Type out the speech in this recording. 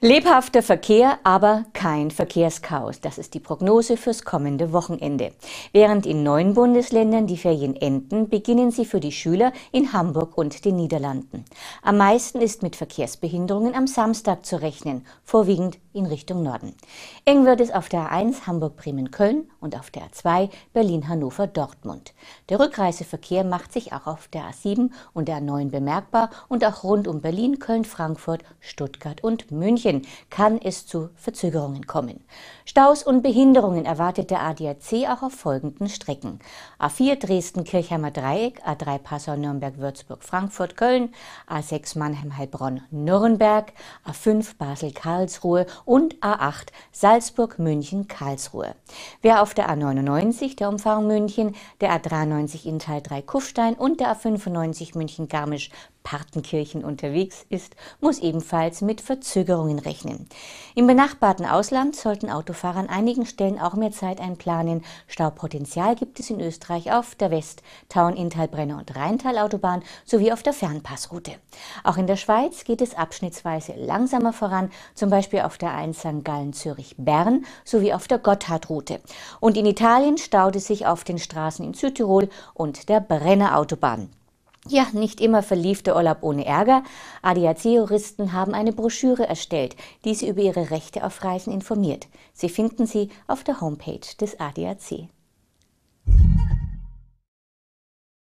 Lebhafter Verkehr, aber kein Verkehrschaos. Das ist die Prognose fürs kommende Wochenende. Während in 9 Bundesländern die Ferien enden, beginnen sie für die Schüler in Hamburg und den Niederlanden. Am meisten ist mit Verkehrsbehinderungen am Samstag zu rechnen, vorwiegend in Richtung Norden. Eng wird es auf der A1 Hamburg-Bremen-Köln und auf der A2 Berlin-Hannover-Dortmund. Der Rückreiseverkehr macht sich auch auf der A7 und der A9 bemerkbar und auch rund um Berlin, Köln, Frankfurt, Stuttgart und München kann es zu Verzögerungen kommen. Staus und Behinderungen erwartet der ADAC auch auf folgenden Strecken: A4 Dresden-Kirchheimer Dreieck, A3 Passau-Nürnberg-Würzburg-Frankfurt-Köln, A6 Mannheim-Heilbronn-Nürnberg, A5 Basel-Karlsruhe und A8 Salzburg-München-Karlsruhe. Wer auf der A99 der Umfahrung München, der A93 Inntal 3 Kufstein und der A95 München-Garmisch-Partenkirchen unterwegs ist, muss ebenfalls mit Verzögerungen rechnen. Im benachbarten Ausland sollten Autofahrer an einigen Stellen auch mehr Zeit einplanen. Staupotenzial gibt es in Österreich auf der West-, Tauern-, Inntal-, Brenner- und Rheintal-Autobahn sowie auf der Fernpassroute. Auch in der Schweiz geht es abschnittsweise langsamer voran, zum Beispiel auf der 1 St. Gallen-Zürich-Bern sowie auf der Gotthardroute. Und in Italien staut es sich auf den Straßen in Südtirol und der Brenner-Autobahn. Ja, nicht immer verlief der Urlaub ohne Ärger. ADAC-Juristen haben eine Broschüre erstellt, die Sie über ihre Rechte auf Reisen informiert. Sie finden sie auf der Homepage des ADAC.